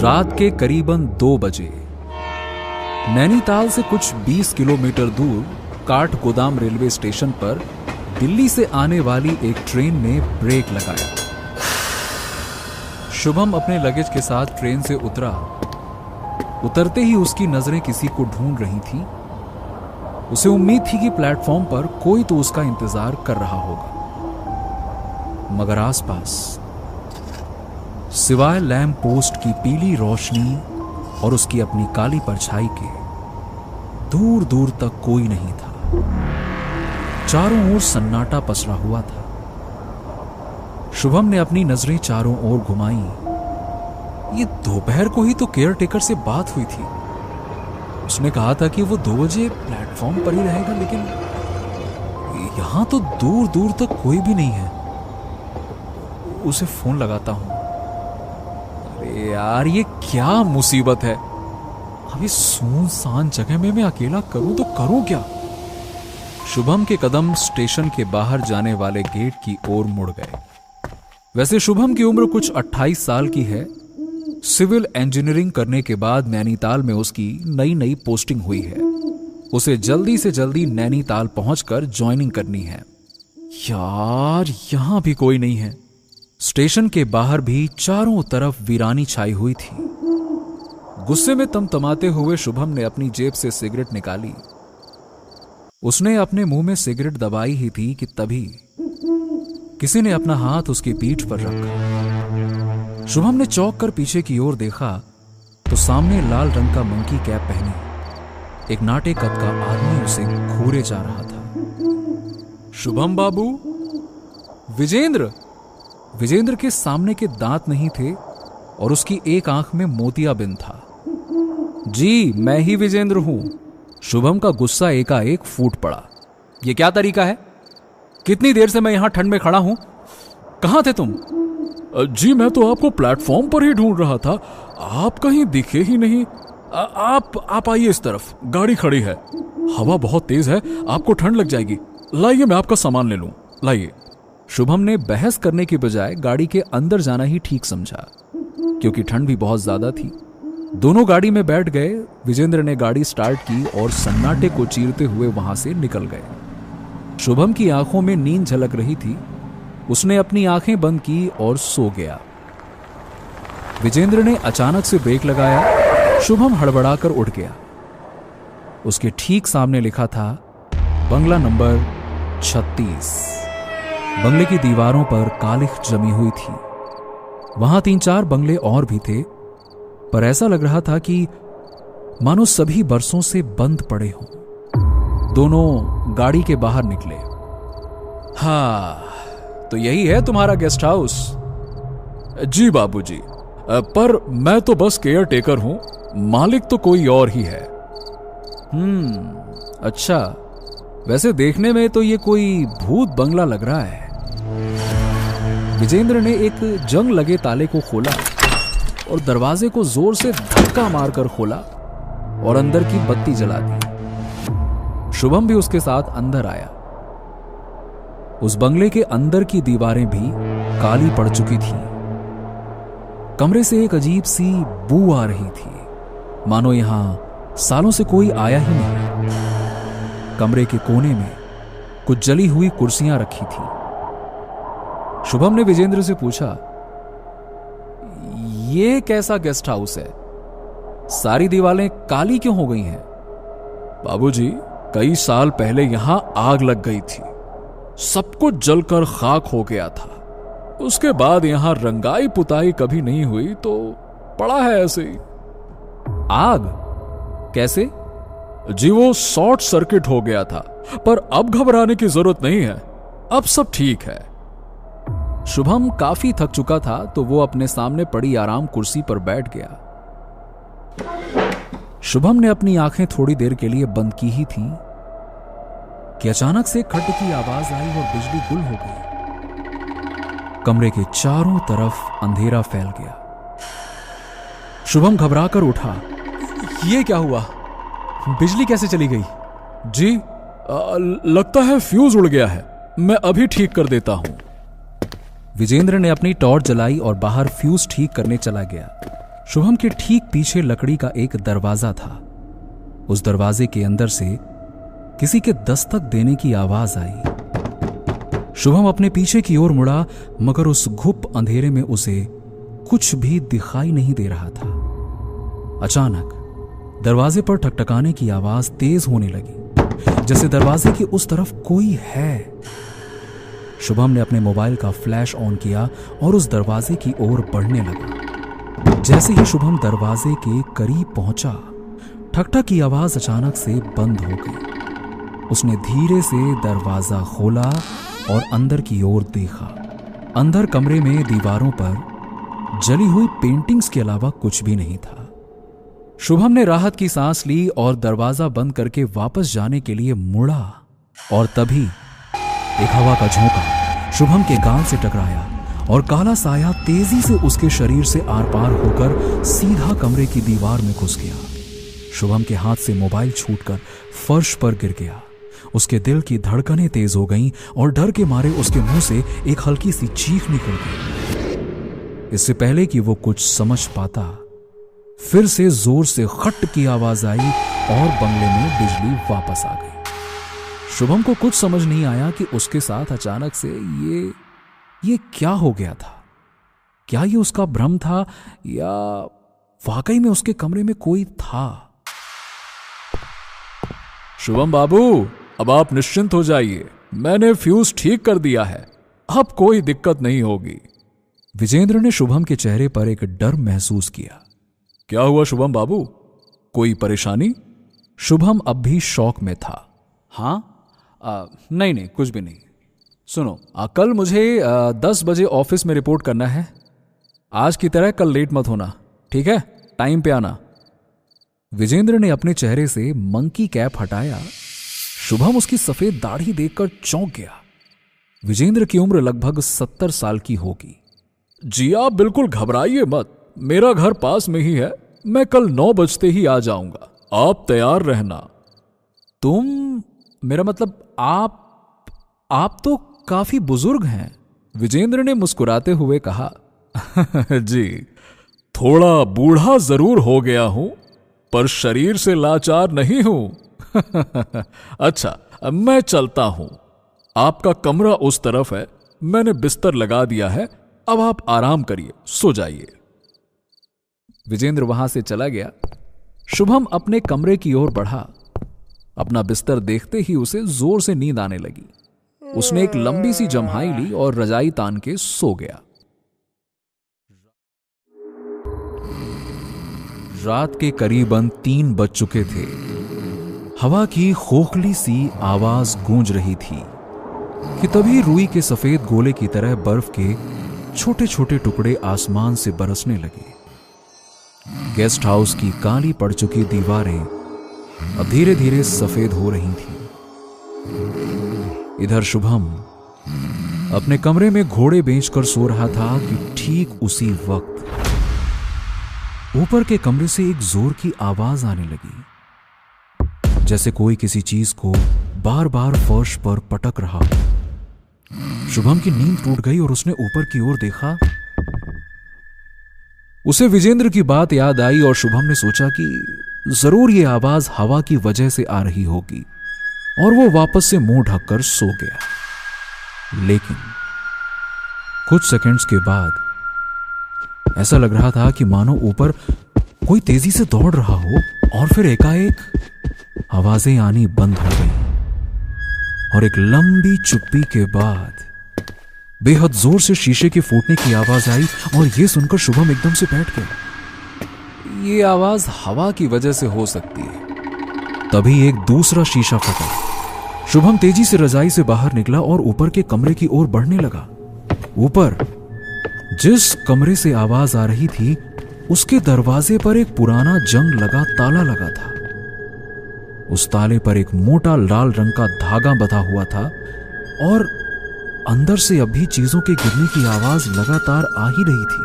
रात के करीबन 2 बजे नैनीताल से कुछ 20 किलोमीटर दूर काठगोदाम रेलवे स्टेशन पर दिल्ली से आने वाली एक ट्रेन ने ब्रेक लगाया। शुभम अपने लगेज के साथ ट्रेन से उतरा। उतरते ही उसकी नजरें किसी को ढूंढ रही थी। उसे उम्मीद थी कि प्लेटफॉर्म पर कोई तो उसका इंतजार कर रहा होगा, मगर आसपास सिवाय लैंप पोस्ट की पीली रोशनी और उसकी अपनी काली परछाई के दूर दूर तक कोई नहीं था। चारों ओर सन्नाटा पसरा हुआ था। शुभम ने अपनी नजरें चारों ओर घुमाई। ये दोपहर को ही तो केयर टेकर से बात हुई थी। उसने कहा था कि वो 2 बजे प्लेटफॉर्म पर ही रहेगा, लेकिन यहां तो दूर दूर तक कोई भी नहीं है। उसे फोन लगाता हूं। अरे यार, ये क्या मुसीबत है। अभी सुनसान जगह में मैं अकेला करूं तो करूं क्या। शुभम के कदम स्टेशन के बाहर जाने वाले गेट की ओर मुड़ गए। वैसे शुभम की उम्र कुछ 28 साल की है। सिविल इंजीनियरिंग करने के बाद नैनीताल में उसकी नई पोस्टिंग हुई है। उसे जल्दी से जल्दी नैनीताल पहुंचकर ज्वाइनिंग करनी है। यार, यहां भी कोई नहीं है। स्टेशन के बाहर भी चारों तरफ वीरानी छाई हुई थी। गुस्से में तमतमाते हुए शुभम ने अपनी जेब से सिगरेट निकाली। उसने अपने मुंह में सिगरेट दबाई ही थी कि तभी किसी ने अपना हाथ उसकी पीठ पर रखा। शुभम ने चौंक कर पीछे की ओर देखा तो सामने लाल रंग का मंकी कैप पहने एक नाटे कद का आदमी उसे घूरे जा रहा था। शुभम बाबू। विजेंद्र के सामने के दांत नहीं थे और उसकी एक आंख में मोतियाबिंद था। जी, मैं ही विजेंद्र हूं। शुभम का गुस्सा एकाएक फूट पड़ा। यह क्या तरीका है? कितनी देर से मैं यहां ठंड में खड़ा हूं। कहां थे तुम? जी, मैं तो आपको प्लेटफॉर्म पर ही ढूंढ रहा था। आप कहीं दिखे ही नहीं। आप आइए इस तरफ, गाड़ी खड़ी है। हवा बहुत तेज है, आपको ठंड लग जाएगी। लाइए, मैं आपका सामान ले लूं। लाइए। शुभम ने बहस करने की बजाय गाड़ी के अंदर जाना ही ठीक समझा, क्योंकि ठंड भी बहुत ज्यादा थी। दोनों गाड़ी में बैठ गए। विजेंद्र ने गाड़ी स्टार्ट की और सन्नाटे को चीरते हुए वहां से निकल गए। शुभम की आंखों में नींद झलक रही थी। उसने अपनी आंखें बंद की और सो गया। विजेंद्र ने अचानक से ब्रेक लगाया। शुभम हड़बड़ाकर उठ गया। उसके ठीक सामने लिखा था बंगला नंबर 36। बंगले की दीवारों पर कालिख जमी हुई थी। वहां 3-4 बंगले और भी थे, पर ऐसा लग रहा था कि मानो सभी बरसों से बंद पड़े हों। दोनों गाड़ी के बाहर निकले। हाँ, तो यही है तुम्हारा गेस्ट हाउस? जी बाबूजी, पर मैं तो बस केयर टेकर हूं, मालिक तो कोई और ही है। अच्छा। वैसे देखने में तो ये कोई भूत बंगला लग रहा है। विजेंद्र ने एक जंग लगे ताले को खोला और दरवाजे को जोर से धक्का मारकर खोला और अंदर की बत्ती जला दी। शुभम भी उसके साथ अंदर आया। उस बंगले के अंदर की दीवारें भी काली पड़ चुकी थी। कमरे से एक अजीब सी बू आ रही थी, मानो यहां सालों से कोई आया ही नहीं। कमरे के कोने में कुछ जली हुई कुर्सियां रखी थी। शुभम ने विजेंद्र से पूछा, ये कैसा गेस्ट हाउस है? सारी दीवारें काली क्यों हो गई हैं? बाबूजी, कई साल पहले यहां आग लग गई थी। सब कुछ जलकर खाक हो गया था। उसके बाद यहां रंगाई पुताई कभी नहीं हुई, तो पड़ा है ऐसे ही। आग? कैसे? जी, वो शॉर्ट सर्किट हो गया था, पर अब घबराने की जरूरत नहीं है। अब सब ठीक है। शुभम काफी थक चुका था, तो वो अपने सामने पड़ी आराम कुर्सी पर बैठ गया। शुभम ने अपनी आंखें थोड़ी देर के लिए बंद की ही थी कि अचानक से खट की आवाज आई और बिजली गुल हो गई। कमरे के चारों तरफ अंधेरा फैल गया। शुभम घबराकर उठा। ये क्या हुआ? बिजली कैसे चली गई? जी, लगता है फ्यूज उड़ गया है। मैं अभी ठीक कर देता हूं। विजेंद्र ने अपनी टॉर्च जलाई और बाहर फ्यूज ठीक करने चला गया। शुभम के ठीक पीछे लकड़ी का एक दरवाजा था। उस दरवाजे के अंदर से किसी के दस्तक देने की आवाज आई। शुभम अपने पीछे की ओर मुड़ा, मगर उस घुप अंधेरे में उसे कुछ भी दिखाई नहीं दे रहा था। अचानक दरवाजे पर ठकठकाने की आवाज तेज होने लगी, जैसे दरवाजे की उस तरफ कोई है। शुभम ने अपने मोबाइल का फ्लैश ऑन किया और उस दरवाजे की ओर बढ़ने लगा। जैसे ही शुभम दरवाजे के करीब पहुंचा, ठक-ठक की आवाज अचानक से बंद हो गई। उसने धीरे से दरवाजा खोला और अंदर की ओर देखा। अंदर कमरे में दीवारों पर जली हुई पेंटिंग्स के अलावा कुछ भी नहीं था। शुभम ने राहत की सांस ली और दरवाजा बंद करके वापस जाने के लिए मुड़ा, और तभी एक हवा का झोंका शुभम के गाल से टकराया और काला साया तेजी से उसके शरीर से आर पार होकर सीधा कमरे की दीवार में घुस गया। शुभम के हाथ से मोबाइल छूटकर फर्श पर गिर गया। उसके दिल की धड़कनें तेज हो गईं और डर के मारे उसके मुंह से एक हल्की सी चीख निकल गई। इससे पहले कि वो कुछ समझ पाता, फिर से जोर से खट की आवाज आई और बंगले में बिजली वापस आ गई। शुभम को कुछ समझ नहीं आया कि उसके साथ अचानक से ये क्या हो गया था। क्या ये उसका भ्रम था या वाकई में उसके कमरे में कोई था? शुभम बाबू, अब आप निश्चिंत हो जाइए, मैंने फ्यूज ठीक कर दिया है, अब कोई दिक्कत नहीं होगी। विजेंद्र ने शुभम के चेहरे पर एक डर महसूस किया। क्या हुआ शुभम बाबू, कोई परेशानी? शुभम अब भी शौक में था। हाँ, नहीं, कुछ भी नहीं। सुनो, कल मुझे 10 बजे ऑफिस में रिपोर्ट करना है। आज की तरह कल लेट मत होना, ठीक है? टाइम पे आना। विजेंद्र ने अपने चेहरे से मंकी कैप हटाया। शुभम उसकी सफेद दाढ़ी देखकर चौंक गया। विजेंद्र की उम्र लगभग 70 साल की होगी। जी आप बिल्कुल घबराइए मत, मेरा घर पास में ही है, मैं कल 9 बजते ही आ जाऊंगा, आप तैयार रहना। तुम, मेरा मतलब आप तो काफी बुजुर्ग हैं, विजेंद्र ने मुस्कुराते हुए कहा। जी, थोड़ा बूढ़ा जरूर हो गया हूं, पर शरीर से लाचार नहीं हूं। अच्छा, अब मैं चलता हूं, आपका कमरा उस तरफ है, मैंने बिस्तर लगा दिया है, अब आप आराम करिए, सो जाइए। विजेंद्र वहां से चला गया। शुभम अपने कमरे की ओर बढ़ा। अपना बिस्तर देखते ही उसे जोर से नींद आने लगी। उसने एक लंबी सी जम्हाई ली और रजाई तान के सो गया। रात के करीबन 3 बज चुके थे। हवा की खोखली सी आवाज गूंज रही थी कि तभी रुई के सफेद गोले की तरह बर्फ के छोटे छोटे टुकड़े आसमान से बरसने लगे। गेस्ट हाउस की काली पड़ चुकी दीवारें अब धीरे धीरे सफेद हो रही थीं। इधर शुभम अपने कमरे में घोड़े बेचकर सो रहा था कि ठीक उसी वक्त ऊपर के कमरे से एक जोर की आवाज आने लगी, जैसे कोई किसी चीज को बार बार फर्श पर पटक रहा हो। शुभम की नींद टूट गई और उसने ऊपर की ओर देखा। उसे विजेंद्र की बात याद आई और शुभम ने सोचा कि जरूर ये आवाज हवा की वजह से आ रही होगी, और वो वापस से मुंह ढककर सो गया। लेकिन कुछ सेकंड्स के बाद ऐसा लग रहा था कि मानो ऊपर कोई तेजी से दौड़ रहा हो, और फिर एकाएक आवाजें आनी बंद हो गई और एक लंबी चुप्पी के बाद बेहद जोर से शीशे के फूटने की आवाज आई। और यह सुनकर शुभम एकदम से बैठ गया। ये आवाज हवा की वजह से हो सकती है। तभी एक दूसरा शीशा फटा। शुभम तेजी से रजाई से बाहर निकला और ऊपर के कमरे की ओर बढ़ने लगा। ऊपर जिस कमरे से आवाज आ रही थी, उसके दरवाजे पर एक पुराना जंग लगा ताला लगा था। उस ताले पर एक मोटा लाल रंग का धागा बंधा हुआ था और अंदर से अभी चीजों के गिरने की आवाज लगातार आ ही रही थी।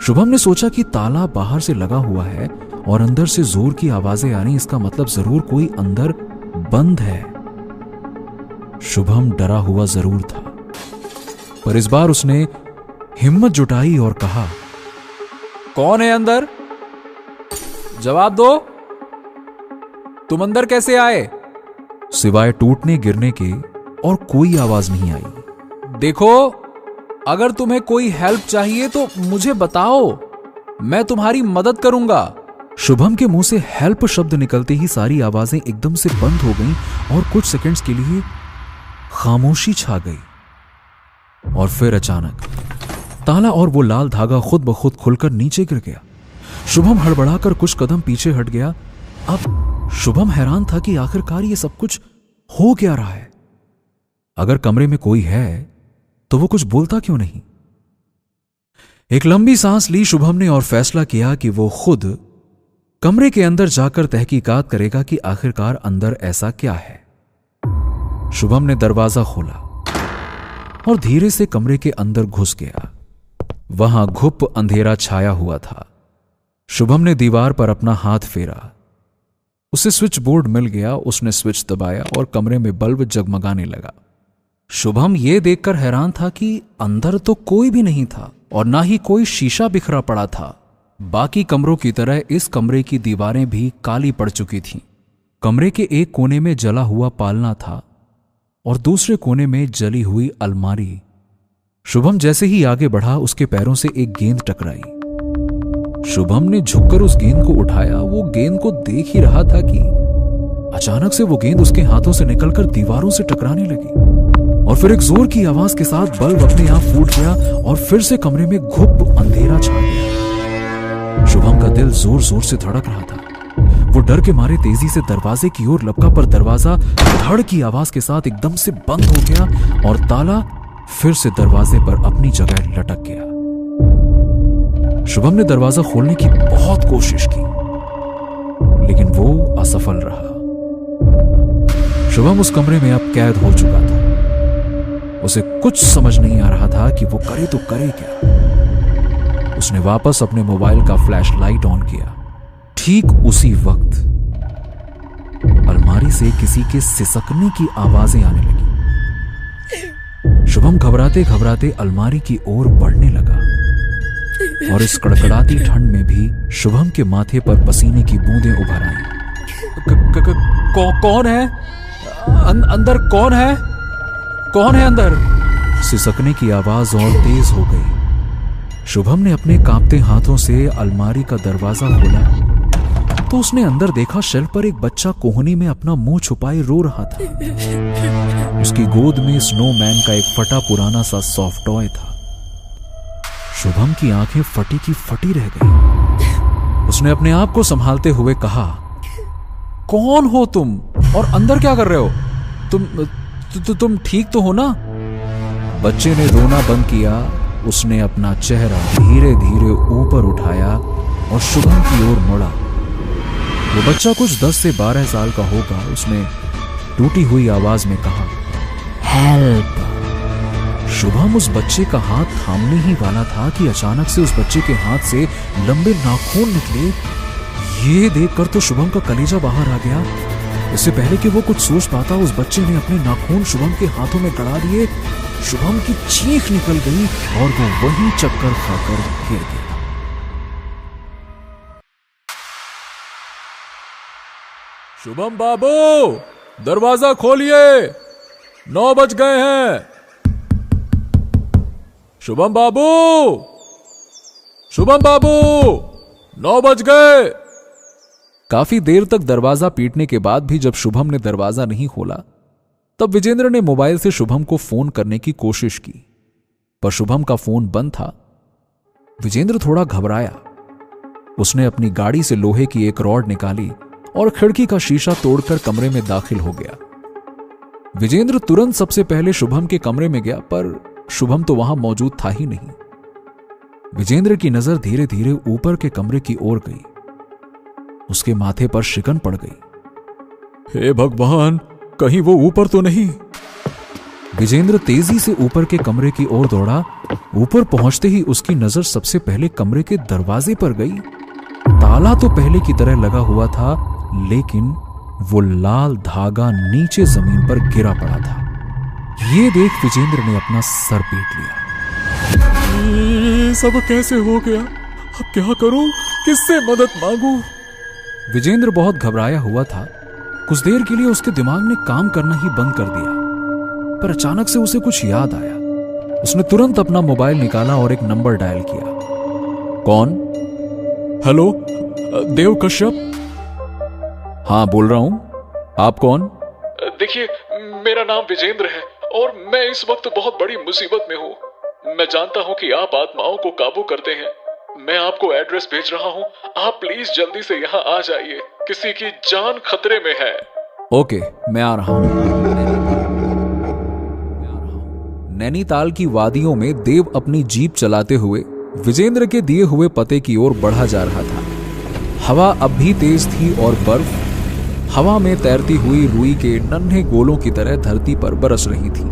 शुभम ने सोचा कि ताला बाहर से लगा हुआ है और अंदर से जोर की आवाजें आ रही, इसका मतलब जरूर कोई अंदर बंद है। शुभम डरा हुआ जरूर था, पर इस बार उसने हिम्मत जुटाई और कहा, कौन है अंदर? जवाब दो। तुम अंदर कैसे आए? सिवाय टूटने गिरने के और कोई आवाज नहीं आई। देखो, अगर तुम्हें कोई हेल्प चाहिए तो मुझे बताओ, मैं तुम्हारी मदद करूंगा। शुभम के मुंह से हेल्प शब्द निकलते ही सारी आवाजें एकदम से बंद हो गईं और कुछ सेकंड्स के लिए खामोशी छा गई। और फिर अचानक ताला और वो लाल धागा खुद ब खुद खुलकर नीचे गिर गया। शुभम हड़बड़ाकर कुछ कदम पीछे हट गया। अब शुभम हैरान था कि आखिरकार ये सब कुछ हो क्या रहा है। अगर कमरे में कोई है तो वो कुछ बोलता क्यों नहीं? एक लंबी सांस ली शुभम ने और फैसला किया कि वो खुद कमरे के अंदर जाकर तहकीकात करेगा कि आखिरकार अंदर ऐसा क्या है। शुभम ने दरवाजा खोला और धीरे से कमरे के अंदर घुस गया। वहां घुप अंधेरा छाया हुआ था। शुभम ने दीवार पर अपना हाथ फेरा। उसे स्विच बोर्ड मिल गया। उसने स्विच दबाया और कमरे में बल्ब जगमगाने लगा। शुभम यह देखकर हैरान था कि अंदर तो कोई भी नहीं था और ना ही कोई शीशा बिखरा पड़ा था। बाकी कमरों की तरह इस कमरे की दीवारें भी काली पड़ चुकी थीं। कमरे के एक कोने में जला हुआ पालना था और दूसरे कोने में जली हुई अलमारी। शुभम जैसे ही आगे बढ़ा उसके पैरों से एक गेंद टकराई। शुभम ने झुककर उस गेंद को उठाया। वो गेंद को देख ही रहा था कि अचानक से वो गेंद उसके हाथों से निकलकर दीवारों से टकराने लगी और फिर एक जोर की आवाज के साथ बल्ब अपने आप फूट गया और फिर से कमरे में घुप अंधेरा छा गया। शुभम का दिल जोर जोर से धड़क रहा था। वो डर के मारे तेजी से दरवाजे की ओर लपका, पर दरवाजा धड़ की आवाज के साथ एकदम से बंद हो गया और ताला फिर से दरवाजे पर अपनी जगह लटक गया। शुभम ने दरवाजा खोलने की बहुत कोशिश की, लेकिन वो असफल रहा। शुभम उस कमरे में अब कैद हो चुका था। उसे कुछ समझ नहीं आ रहा था कि वो करे तो करे क्या। उसने वापस अपने मोबाइल का फ्लैशलाइट ऑन किया। ठीक उसी वक्त अलमारी से किसी के सिसकने की आवाजें आने लगी। शुभम घबराते घबराते अलमारी की ओर बढ़ने लगा और इस कड़कड़ाती ठंड में भी शुभम के माथे पर पसीने की बूंदें उभर आईं। कौन है अंदर? कौन है? कौन है अंदर? सिसकने की आवाज और तेज हो गई। शुभम ने अपने कांपते हाथों से अलमारी का दरवाजा खोला तो उसने अंदर देखा शेल्फ पर एक बच्चा कोहनी में अपना मुंह छुपाए रो रहा था। उसकी गोद में स्नोमैन का एक फटा पुराना सा सॉफ्ट टॉय था। शुभम की आंखें फटी की फटी रह गई। उसने अपने आप को संभालते हुए कहा, कौन हो तुम और अंदर क्या कर रहे हो? तुम ठीक तो हो ना? बच्चे ने रोना बंद किया। उसने अपना चेहरा धीरे धीरे ऊपर उठाया और शुभम की ओर मुड़ा। वो बच्चा कुछ 10 से 12 साल का होगा। उसने टूटी हुई आवाज में कहा, हेल्प। शुभम उस बच्चे का हाथ थामने ही वाला था कि अचानक से उस बच्चे के हाथ से लंबे नाखून निकले। ये देखकर तो शुभम का कलेजा बाहर आ गया। इससे पहले कि वो कुछ सोच पाता, उस बच्चे ने अपने नाखून शुभम के हाथों में गड़ा दिए। शुभम की चीख निकल गई और वो वहीं चक्कर खाकर गिर गया। शुभम बाबू, दरवाजा खोलिए, 9 बज गए हैं। शुभम बाबू, शुभम बाबू, 9 बज गए। काफी देर तक दरवाजा पीटने के बाद भी जब शुभम ने दरवाजा नहीं खोला, तब विजेंद्र ने मोबाइल से शुभम को फोन करने की कोशिश की, पर शुभम का फोन बंद था। विजेंद्र थोड़ा घबराया। उसने अपनी गाड़ी से लोहे की एक रॉड निकाली और खिड़की का शीशा तोड़कर कमरे में दाखिल हो गया। विजेंद्र तुरंत सबसे पहले शुभम के कमरे में गया, पर शुभम तो वहां मौजूद था ही नहीं। विजेंद्र की नजर धीरे धीरे ऊपर के कमरे की ओर गई। उसके माथे पर शिकन पड़ गई। हे भगवान, कहीं वो ऊपर तो नहीं? विजेंद्र तेजी से ऊपर के कमरे की ओर दौड़ा। ऊपर पहुंचते ही उसकी नजर सबसे पहले कमरे के दरवाजे पर गई। ताला तो पहले की तरह लगा हुआ था, लेकिन वो लाल धागा नीचे जमीन पर गिरा पड़ा था। ये देख विजेंद्र ने अपना सर पीट लिया। ये सब कैसे हो गया? अब क्या करूं, किससे मदद मांगूं? विजेंद्र बहुत घबराया हुआ था। कुछ देर के लिए उसके दिमाग ने काम करना ही बंद कर दिया, पर अचानक से उसे कुछ याद आया। उसने तुरंत अपना मोबाइल निकाला और एक नंबर डायल किया। कौन? हेलो, देव कश्यप। हाँ, बोल रहा हूं। आप कौन? देखिए, मेरा नाम विजेंद्र है और मैं इस वक्त बहुत बड़ी मुसीबत में हूँ। मैं जानता हूँ कि आप आत्माओं को काबू करते हैं। मैं आपको एड्रेस भेज रहा हूँ, आप प्लीज जल्दी से यहाँ आ जाइए, किसी की जान खतरे में है। ओके, मैं आ रहा हूं। नैनीताल की वादियों में देव अपनी जीप चलाते हुए विजेंद्र के दिए हुए पते की ओर बढ़ा जा रहा था। हवा अब भी तेज थी और बर्फ हवा में तैरती हुई रुई के नन्हे गोलों की तरह धरती पर बरस रही थी।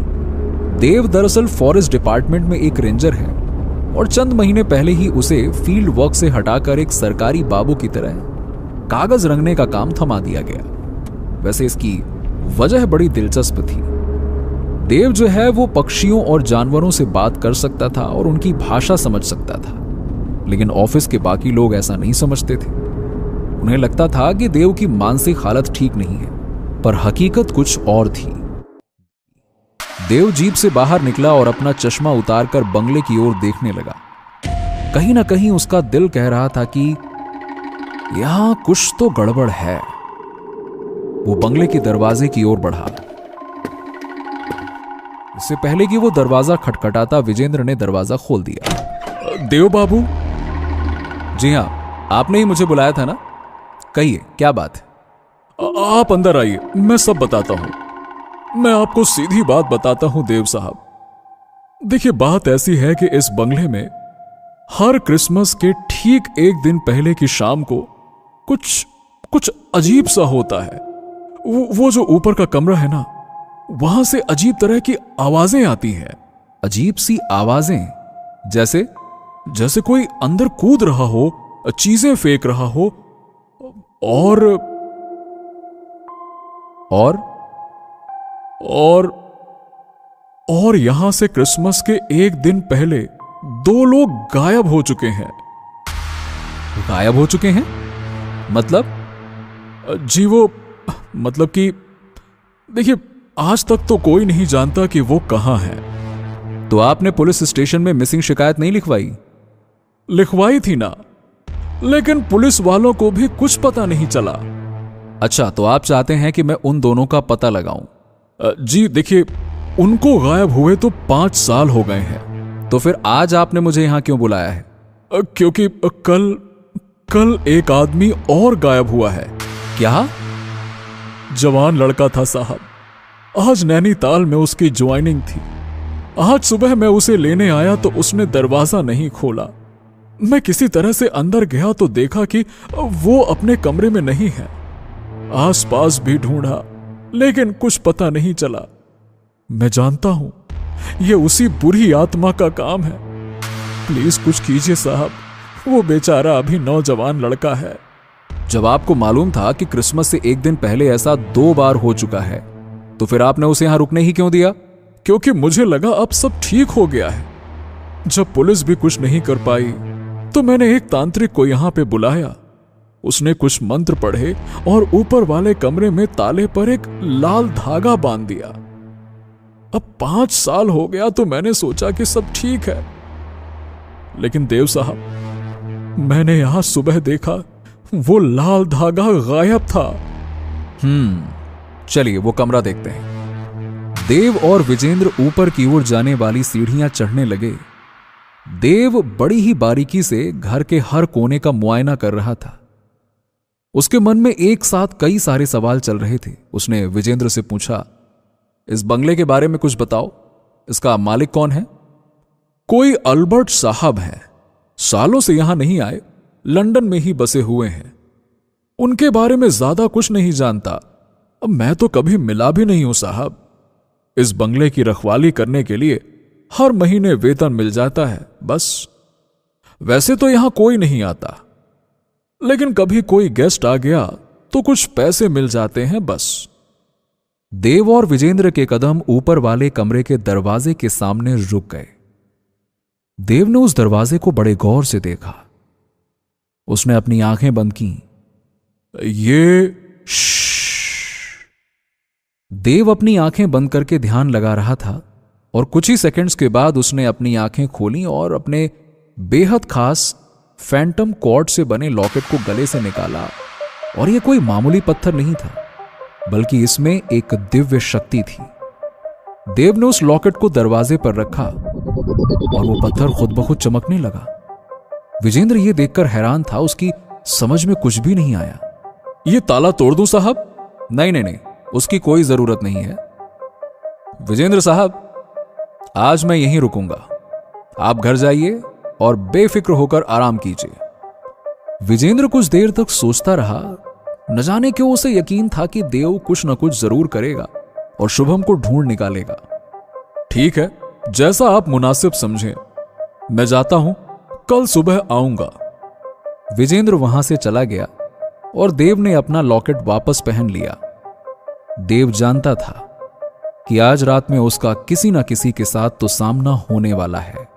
देव दरअसल फॉरेस्ट डिपार्टमेंट में एक रेंजर है और चंद महीने पहले ही उसे फील्ड वर्क से हटाकर एक सरकारी बाबू की तरह कागज रंगने का काम थमा दिया गया। वैसे इसकी वजह बड़ी दिलचस्प थी। देव जो है वो पक्षियों और जानवरों से बात कर सकता था और उनकी भाषा समझ सकता था, लेकिन ऑफिस के बाकी लोग ऐसा नहीं समझते थे। उन्हें लगता था कि देव की मानसिक हालत ठीक नहीं है, पर हकीकत कुछ और थी। देव जीप से बाहर निकला और अपना चश्मा उतारकर बंगले की ओर देखने लगा। कहीं ना कहीं उसका दिल कह रहा था कि यहां कुछ तो गड़बड़ है। वो बंगले के दरवाजे की ओर बढ़ा। इससे पहले कि वो दरवाजा खटखटाता, विजेंद्र ने दरवाजा खोल दिया। देव बाबू। जी हां, आपने ही मुझे बुलाया था ना? कहिए, क्या बात है? आप अंदर आइए, मैं सब बताता हूं। मैं आपको सीधी बात बताता हूं देव साहब। देखिए, बात ऐसी है कि इस बंगले में हर क्रिसमस के ठीक एक दिन पहले की शाम को कुछ अजीब सा होता है। वो जो ऊपर का कमरा है ना, वहां से अजीब तरह की आवाजें आती हैं। अजीब सी आवाजें? जैसे कोई अंदर कूद रहा हो, चीजें फेंक रहा हो और यहां से क्रिसमस के एक दिन पहले 2 लोग गायब हो चुके हैं। गायब हो चुके हैं? मतलब? जी, वो मतलब कि देखिए, आज तक तो कोई नहीं जानता कि वो कहां है। तो आपने पुलिस स्टेशन में मिसिंग शिकायत नहीं लिखवाई? लिखवाई थी ना, लेकिन पुलिस वालों को भी कुछ पता नहीं चला। अच्छा, तो आप चाहते हैं कि मैं उन दोनों का पता लगाऊं? जी देखिए, उनको गायब हुए तो 5 साल हो गए हैं। तो फिर आज आपने मुझे यहां क्यों बुलाया है? क्योंकि कल एक आदमी और गायब हुआ है। क्या? जवान लड़का था साहब। आज नैनीताल में उसकी ज्वाइनिंग थी। आज सुबह मैं उसे लेने आया तो उसने दरवाजा नहीं खोला। मैं किसी तरह से अंदर गया तो देखा कि वो अपने कमरे में नहीं है। आसपास भी ढूंढा, लेकिन कुछ पता नहीं चला। मैं जानता हूं ये उसी बुरी आत्मा का काम है। प्लीज कुछ कीजिए साहब, वो बेचारा अभी नौजवान लड़का है। जब आपको मालूम था कि क्रिसमस से एक दिन पहले ऐसा 2 बार हो चुका है, तो फिर आपने उसे यहां रुकने ही क्यों दिया? क्योंकि मुझे लगा अब सब ठीक हो गया है। जब पुलिस भी कुछ नहीं कर पाई तो मैंने एक तांत्रिक को यहां पे बुलाया। उसने कुछ मंत्र पढ़े और ऊपर वाले कमरे में ताले पर एक लाल धागा बांध दिया। अब 5 साल हो गया तो मैंने सोचा कि सब ठीक है, लेकिन देव साहब, मैंने यहां सुबह देखा वो लाल धागा गायब था। चलिए वो कमरा देखते हैं। देव और विजेंद्र ऊपर की ओर जाने वाली सीढ़ियां चढ़ने लगे। देव बड़ी ही बारीकी से घर के हर कोने का मुआयना कर रहा था। उसके मन में एक साथ कई सारे सवाल चल रहे थे। उसने विजेंद्र से पूछा, इस बंगले के बारे में कुछ बताओ, इसका मालिक कौन है? कोई अल्बर्ट साहब हैं, सालों से यहां नहीं आए, लंदन में ही बसे हुए हैं। उनके बारे में ज्यादा कुछ नहीं जानता। अब मैं तो कभी मिला भी नहीं हूं साहब। इस बंगले की रखवाली करने के लिए हर महीने वेतन मिल जाता है, बस। वैसे तो यहां कोई नहीं आता, लेकिन कभी कोई गेस्ट आ गया तो कुछ पैसे मिल जाते हैं, बस। देव और विजेंद्र के कदम ऊपर वाले कमरे के दरवाजे के सामने रुक गए। देव ने उस दरवाजे को बड़े गौर से देखा। उसने अपनी आंखें बंद की। ये देव अपनी आंखें बंद करके ध्यान लगा रहा था और कुछ ही सेकंड्स के बाद उसने अपनी आंखें खोली और अपने बेहद खास फैंटम कॉर्ड से बने लॉकेट को गले से निकाला। और यह कोई मामूली पत्थर नहीं था, बल्कि इसमें एक दिव्य शक्ति थी। देव ने उस लॉकेट को दरवाजे पर रखा और वो पत्थर खुद ब खुद चमकने लगा। विजेंद्र ये देखकर हैरान था, उसकी समझ में कुछ भी नहीं आया। ये ताला तोड़ दूं साहब? नहीं नहीं नहीं, उसकी कोई जरूरत नहीं है। विजेंद्र साहब, आज मैं यहीं रुकूंगा। आप घर जाइए और बेफिक्र होकर आराम कीजिए। विजेंद्र कुछ देर तक सोचता रहा। न जाने क्यों उसे यकीन था कि देव कुछ न कुछ जरूर करेगा और शुभम को ढूंढ निकालेगा। ठीक है, जैसा आप मुनासिब समझें। मैं जाता हूं, कल सुबह आऊंगा। विजेंद्र वहां से चला गया और देव ने अपना लॉकेट वापस पहन लिया। देव जानता था कि आज रात में उसका किसी न किसी के साथ तो सामना होने वाला है।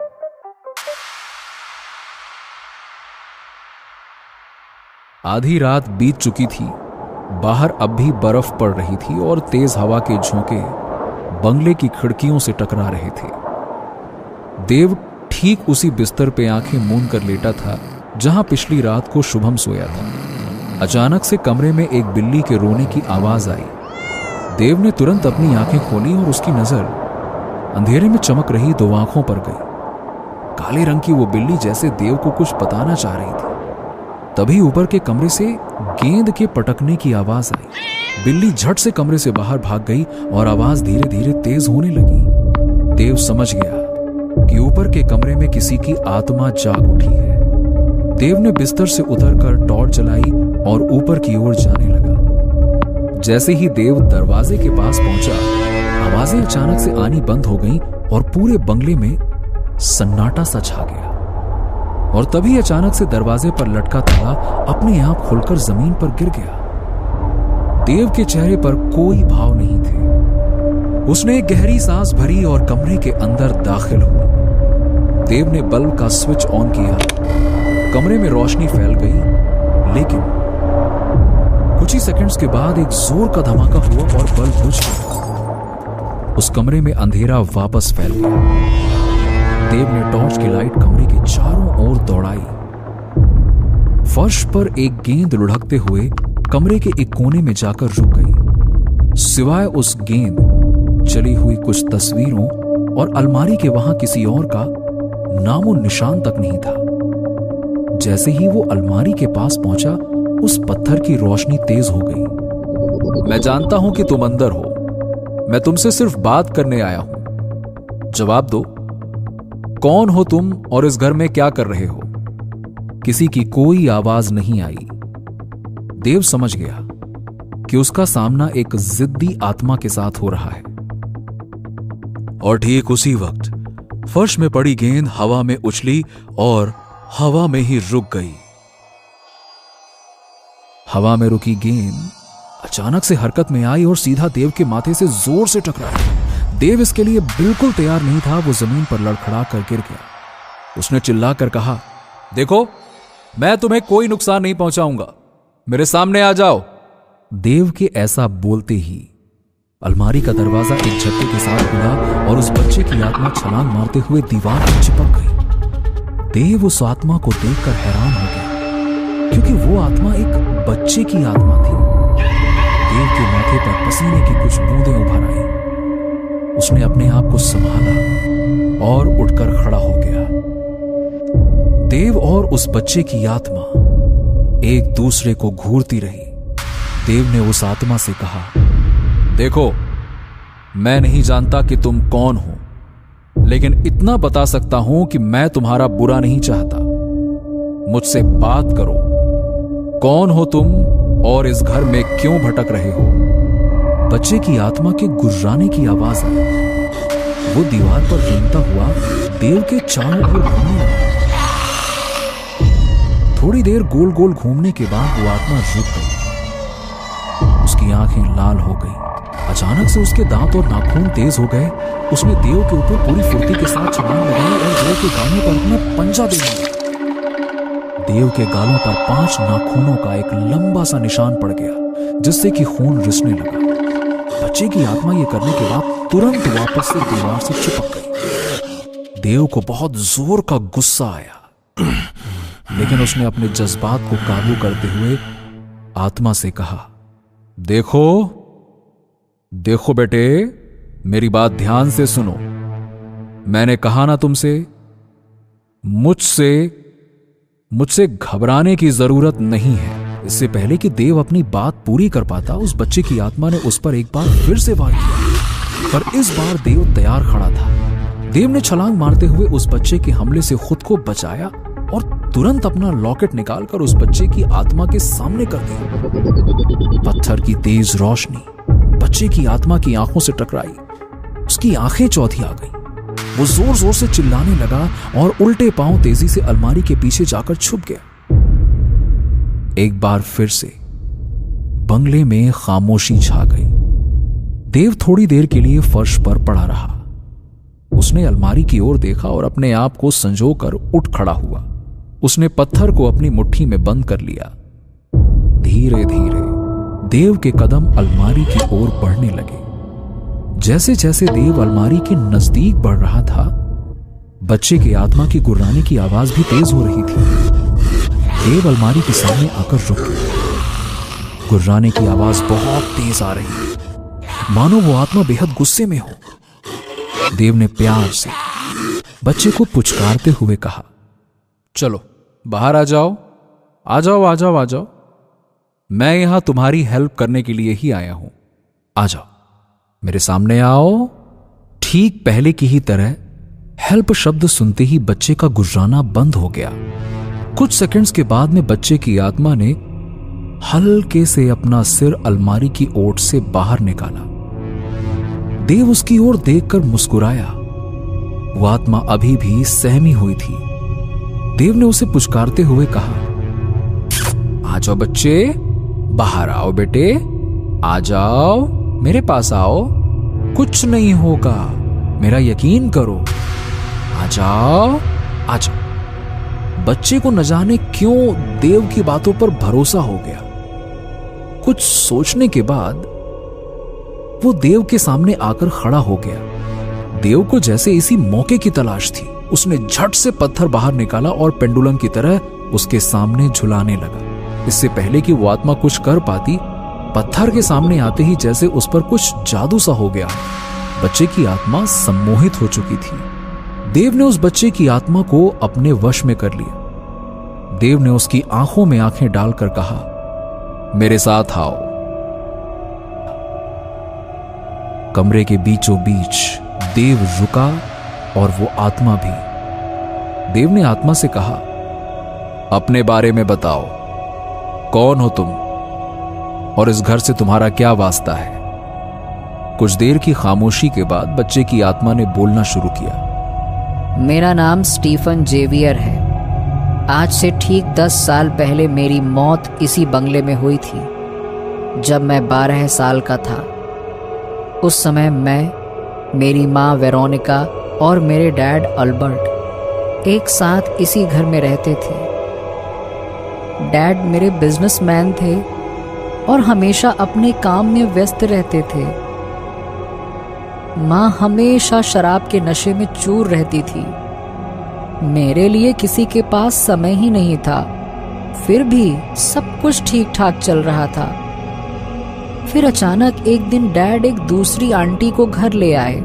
आधी रात बीत चुकी थी। बाहर अब भी बर्फ पड़ रही थी और तेज हवा के झोंके बंगले की खिड़कियों से टकरा रहे थे। देव ठीक उसी बिस्तर पे आंखें मूंद कर लेटा था जहां पिछली रात को शुभम सोया था। अचानक से कमरे में एक बिल्ली के रोने की आवाज आई। देव ने तुरंत अपनी आंखें खोली और उसकी नजर अंधेरे में चमक रही दो आंखों पर गई। काले रंग की वो बिल्ली जैसे देव को कुछ बताना चाह रही थी। तभी ऊपर के कमरे से गेंद के पटकने की आवाज आई। बिल्ली झट से कमरे से बाहर भाग गई और आवाज धीरे धीरे तेज होने लगी। देव समझ गया कि ऊपर के कमरे में किसी की आत्मा जाग उठी है। देव ने बिस्तर से उतरकर टॉर्च जलाई और ऊपर की ओर जाने लगा। जैसे ही देव दरवाजे के पास पहुंचा, आवाजें अचानक से आनी बंद हो गईं और पूरे बंगले में सन्नाटा सा छा गया। और तभी अचानक से दरवाजे पर लटका ताला अपने आप खुलकर जमीन पर गिर गया। देव के चेहरे पर कोई भाव नहीं थे। उसने एक गहरी सांस भरी और कमरे के अंदर दाखिल हुआ। देव ने बल्ब का स्विच ऑन किया। कमरे में रोशनी फैल गई, लेकिन कुछ ही सेकंड्स के बाद एक जोर का धमाका हुआ और बल्ब बुझ गया। उस कमरे में अंधेरा वापस फैल गया। देव ने टॉर्च की लाइट कमरे के चारों ओर दौड़ाई। फर्श पर एक गेंद लुढ़कते हुए कमरे के एक कोने में जाकर रुक गई। सिवाय उस गेंद चली हुई कुछ तस्वीरों और अलमारी के वहां किसी और का नामो निशान तक नहीं था। जैसे ही वो अलमारी के पास पहुंचा, उस पत्थर की रोशनी तेज हो गई। मैं जानता हूं कि तुम अंदर हो। मैं तुमसे सिर्फ बात करने आया हूं। जवाब दो, कौन हो तुम और इस घर में क्या कर रहे हो? किसी की कोई आवाज नहीं आई। देव समझ गया कि उसका सामना एक जिद्दी आत्मा के साथ हो रहा है। और ठीक उसी वक्त फर्श में पड़ी गेंद हवा में उछली और हवा में ही रुक गई। हवा में रुकी गेंद अचानक से हरकत में आई और सीधा देव के माथे से जोर से टकराई। देव इसके लिए बिल्कुल तैयार नहीं था। वो जमीन पर लड़खड़ा कर गिर गया। उसने चिल्लाकर कहा, देखो, मैं तुम्हें कोई नुकसान नहीं पहुंचाऊंगा। मेरे सामने आ जाओ। देव के ऐसा बोलते ही अलमारी का दरवाजा एक झटके के साथ खुला और उस बच्चे की आत्मा छलांग मारते हुए दीवार पर चिपक गई। देव उस आत्मा को देखकर हैरान हो गया, क्योंकि वो आत्मा एक बच्चे की आत्मा थी। देव के माथे पर पसीने की कुछ बूंदें उभर आई। उसने अपने आप को संभाला और उठकर खड़ा हो गया। देव और उस बच्चे की आत्मा एक दूसरे को घूरती रही। देव ने उस आत्मा से कहा, देखो, मैं नहीं जानता कि तुम कौन हो, लेकिन इतना बता सकता हूं कि मैं तुम्हारा बुरा नहीं चाहता। मुझसे बात करो। कौन हो तुम और इस घर में क्यों भटक रहे हो? बच्चे की आत्मा के गुर्राने की आवाज आई। वो दीवार पर रेंगता हुआ देव के चारों ओर घूमने लगा। थोड़ी देर गोल गोल घूमने के बाद वो आत्मा रुक गई। उसकी आंखें लाल हो गई। अचानक से उसके दांत और नाखून तेज हो गए। उसने देव के ऊपर पूरी फुर्ती के साथ छलांग लगाई और देव के गाने पर अपना पंजा दे दिया। देव के गालों पर 5 नाखूनों का एक लंबा सा निशान पड़ गया, जिससे कि खून रिसने लगा। बच्चे की आत्मा ये करने के बाद तुरंत वापस से दीवार से चिपक गई। देव को बहुत जोर का गुस्सा आया, लेकिन उसने अपने जज्बात को काबू करते हुए आत्मा से कहा, देखो देखो बेटे, मेरी बात ध्यान से सुनो। मैंने कहा ना तुमसे, मुझसे घबराने की जरूरत नहीं है। इससे पहले कि देव अपनी बात पूरी कर पाता, उस बच्चे की आत्मा ने उस पर एक बार फिर से वार किया, पर इस बार देव तैयार खड़ा था। देव ने छलांग मारते हुए उस बच्चे के हमले से खुद को बचाया और तुरंत अपना लॉकेट निकालकर उस बच्चे की आत्मा के सामने कर दिया। पत्थर की तेज रोशनी बच्चे की आत्मा की आंखों से टकराई, उसकी आंखें चौधी आ गईं। वो जोर जोर से चिल्लाने लगा और उल्टे पांव तेजी से अलमारी के पीछे जाकर छुप गया। एक बार फिर से बंगले में खामोशी छा गई। देव थोड़ी देर के लिए फर्श पर पड़ा रहा। उसने अलमारी की ओर देखा और अपने आप को संजोकर उठ खड़ा हुआ। उसने पत्थर को अपनी मुट्ठी में बंद कर लिया। धीरे धीरे देव के कदम अलमारी की ओर बढ़ने लगे। जैसे जैसे देव अलमारी के नजदीक बढ़ रहा था, बच्चे की आत्मा की गुर्राने की आवाज भी तेज हो रही थी। देव अलमारी के सामने आकर रुक गया। गुर्राने की आवाज बहुत तेज आ रही है, मानो वो आत्मा बेहद गुस्से में हो। देव ने प्यार से बच्चे को पुचकारते हुए कहा, चलो बाहर आ जाओ, आ जाओ, आ जाओ, आ जाओ। मैं यहां तुम्हारी हेल्प करने के लिए ही आया हूं। आ जाओ, मेरे सामने आओ। ठीक पहले की ही तरह हेल्प शब्द सुनते ही बच्चे का गुर्राना बंद हो गया। कुछ सेकंड्स के बाद में बच्चे की आत्मा ने हल्के से अपना सिर अलमारी की ओट से बाहर निकाला। देव उसकी ओर देखकर मुस्कुराया। वो आत्मा अभी भी सहमी हुई थी। देव ने उसे पुचकारते हुए कहा, आ जाओ बच्चे, बाहर आओ बेटे, आ जाओ, मेरे पास आओ, कुछ नहीं होगा, मेरा यकीन करो, आ जाओ, आ जाओ। बच्चे को न जाने क्यों देव की बातों पर भरोसा हो गया। कुछ सोचने के बाद वो देव के सामने आकर खड़ा हो गया। देव को जैसे इसी मौके की तलाश थी। उसने झट से पत्थर बाहर निकाला और पेंडुलम की तरह उसके सामने झुलाने लगा। इससे पहले कि वो आत्मा कुछ कर पाती, पत्थर के सामने आते ही जैसे उस पर कुछ जादू सा हो गया। बच्चे की आत्मा सम्मोहित हो चुकी थी। देव ने उस बच्चे की आत्मा को अपने वश में कर लिया। देव ने उसकी आंखों में आंखें डालकर कहा, मेरे साथ आओ। कमरे के बीचों बीच देव रुका और वो आत्मा भी। देव ने आत्मा से कहा, अपने बारे में बताओ, कौन हो तुम और इस घर से तुम्हारा क्या वास्ता है? कुछ देर की खामोशी के बाद बच्चे की आत्मा ने बोलना शुरू किया। मेरा नाम स्टीफन जेवियर है। आज से ठीक 10 साल पहले मेरी मौत इसी बंगले में हुई थी, जब मैं 12 साल का था। उस समय मैं, मेरी माँ वेरोनिका और मेरे डैड अल्बर्ट एक साथ इसी घर में रहते थे। डैड मेरे बिजनेसमैन थे और हमेशा अपने काम में व्यस्त रहते थे। माँ हमेशा शराब के नशे में चूर रहती थी। मेरे लिए किसी के पास समय ही नहीं था। फिर भी सब कुछ ठीक ठाक चल रहा था। फिर अचानक एक दिन डैड एक दूसरी आंटी को घर ले आए।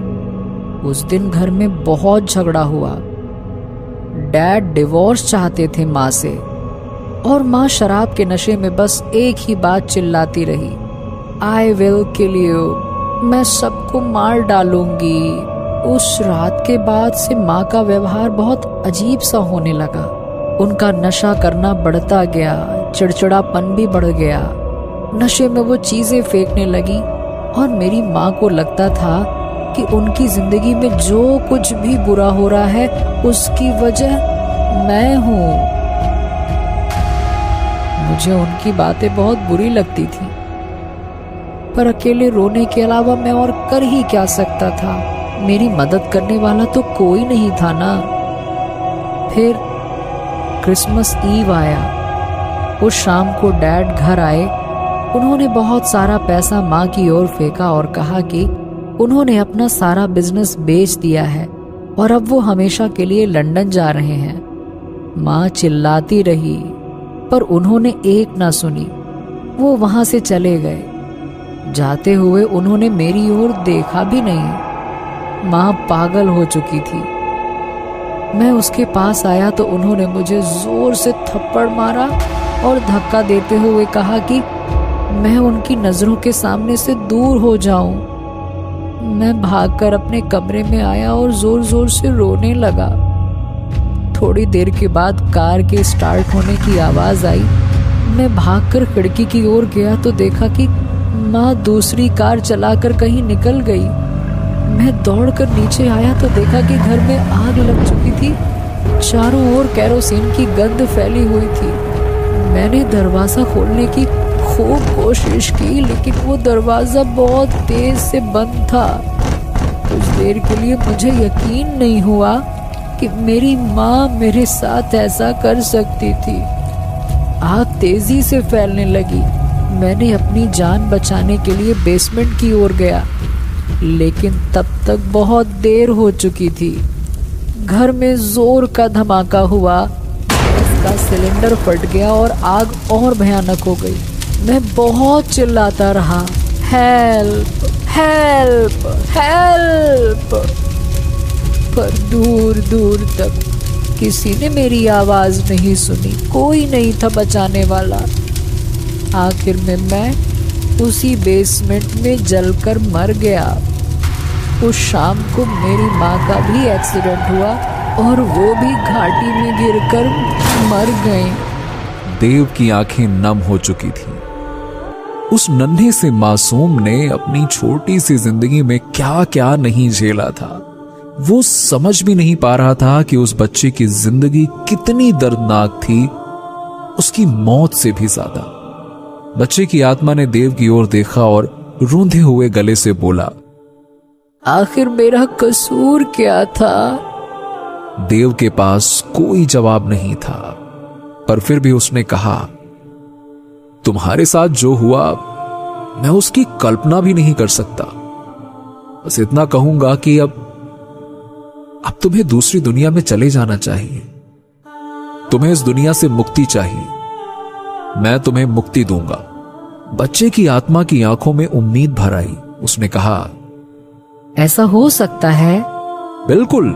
उस दिन घर में बहुत झगड़ा हुआ। डैड डिवोर्स चाहते थे माँ से, और माँ शराब के नशे में बस एक ही बात चिल्लाती रही, आई विल किल यू, मैं सबको मार डालूंगी। उस रात के बाद से माँ का व्यवहार बहुत अजीब सा होने लगा। उनका नशा करना बढ़ता गया, चिड़चिड़ापन भी बढ़ गया। नशे में वो चीजें फेंकने लगी और मेरी माँ को लगता था कि उनकी जिंदगी में जो कुछ भी बुरा हो रहा है उसकी वजह मैं हूँ। मुझे उनकी बातें बहुत बुरी लगती थी, पर अकेले रोने के अलावा मैं और कर ही क्या सकता था। मेरी मदद करने वाला तो कोई नहीं था ना। क्रिसमस ईव आया। उस शाम को डैड घर आए। उन्होंने बहुत सारा पैसा माँ की ओर फेंका और कहा कि उन्होंने अपना सारा बिजनेस बेच दिया है और अब वो हमेशा के लिए लंदन जा रहे हैं। माँ चिल्लाती रही पर उन्होंने एक ना सुनी। वो वहां से चले गए। जाते हुए उन्होंने मेरी ओर देखा भी नहीं। माँ पागल हो चुकी थी। मैं उसके पास आया तो उन्होंने मुझे जोर से थप्पड़ मारा और धक्का देते हुए कहा कि मैं उनकी नजरों के सामने से दूर हो जाऊं। मैं भागकर अपने कमरे में आया और जोर जोर से रोने लगा। थोड़ी देर के बाद कार के स्टार्ट होने की आवाज आई। मैं भागकर खिड़की की ओर गया तो देखा कि माँ दूसरी कार चलाकर कहीं निकल गई। मैं दौड़कर नीचे आया तो देखा कि घर में आग लग चुकी थी। चारों ओर केरोसिन की गंध फैली हुई थी। मैंने दरवाजा खोलने की खूब कोशिश की लेकिन वो दरवाजा बहुत तेज से बंद था। कुछ देर के लिए मुझे यकीन नहीं हुआ कि मेरी माँ मेरे साथ ऐसा कर सकती थी। आग तेजी से फैलने लगी। मैंने अपनी जान बचाने के लिए बेसमेंट की ओर गया लेकिन तब तक बहुत देर हो चुकी थी। घर में जोर का धमाका हुआ। उसका सिलेंडर फट गया और आग और भयानक हो गई। मैं बहुत चिल्लाता रहा, हेल्प हेल्प हेल्प, पर दूर दूर तक किसी ने मेरी आवाज नहीं सुनी। कोई नहीं था बचाने वाला। आखिर में मैं उसी बेसमेंट में जलकर मर गया। उस शाम को मेरी माँ का भी एक्सीडेंट हुआ और वो भी घाटी में गिरकर मर गए। देव की आंखें नम हो चुकी थी। उस नन्हे से मासूम ने अपनी छोटी सी जिंदगी में क्या क्या नहीं झेला था। वो समझ भी नहीं पा रहा था कि उस बच्चे की जिंदगी कितनी दर्दनाक थी, उसकी मौत से भी ज्यादा। बच्चे की आत्मा ने देव की ओर देखा और रूंधे हुए गले से बोला, आखिर मेरा कसूर क्या था? देव के पास कोई जवाब नहीं था, पर फिर भी उसने कहा, तुम्हारे साथ जो हुआ मैं उसकी कल्पना भी नहीं कर सकता। बस इतना कहूंगा कि अब तुम्हें दूसरी दुनिया में चले जाना चाहिए। तुम्हें इस दुनिया से मुक्ति चाहिए। मैं तुम्हें मुक्ति दूंगा। बच्चे की आत्मा की आंखों में उम्मीद भर आई। उसने कहा, ऐसा हो सकता है? बिल्कुल,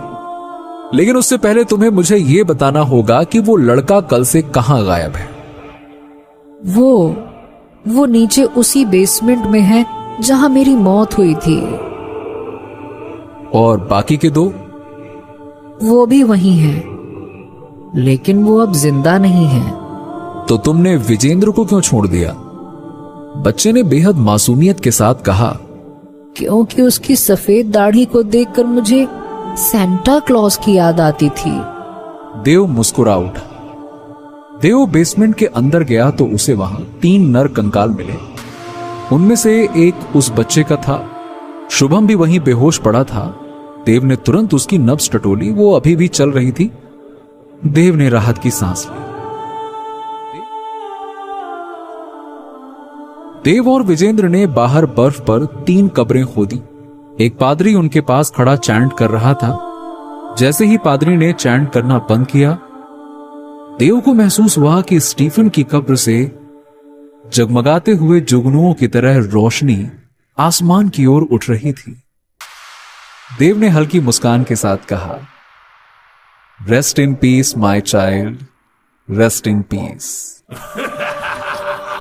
लेकिन उससे पहले तुम्हें मुझे यह बताना होगा कि वो लड़का कल से कहां गायब है। वो नीचे उसी बेसमेंट में है जहां मेरी मौत हुई थी। और बाकी के दो? वो भी वहीं है, लेकिन वो अब जिंदा नहीं है। तो तुमने विजेंद्र को क्यों छोड़ दिया? बच्चे ने बेहद मासूमियत के साथ कहा, क्योंकि उसकी सफेद दाढ़ी को देखकर मुझे सेंटा क्लॉज की याद आती थी। देव मुस्कुरा उठा। देव बेसमेंट के अंदर गया तो उसे वहां 3 नर कंकाल मिले। उनमें से एक उस बच्चे का था। शुभम भी वहीं बेहोश पड़ा था। देव ने तुरंत उसकी नब्ज टटोली। वो अभी भी चल रही थी। देव ने राहत की सांस ली। देव और विजेंद्र ने बाहर बर्फ पर 3 कब्रें खोदी। एक पादरी उनके पास खड़ा चैंट कर रहा था। जैसे ही पादरी ने चैंट करना बंद किया, देव को महसूस हुआ कि स्टीफन की कब्र से जगमगाते हुए जुगनुओं की तरह रोशनी आसमान की ओर उठ रही थी। देव ने हल्की मुस्कान के साथ कहा, rest in peace my child, rest in peace.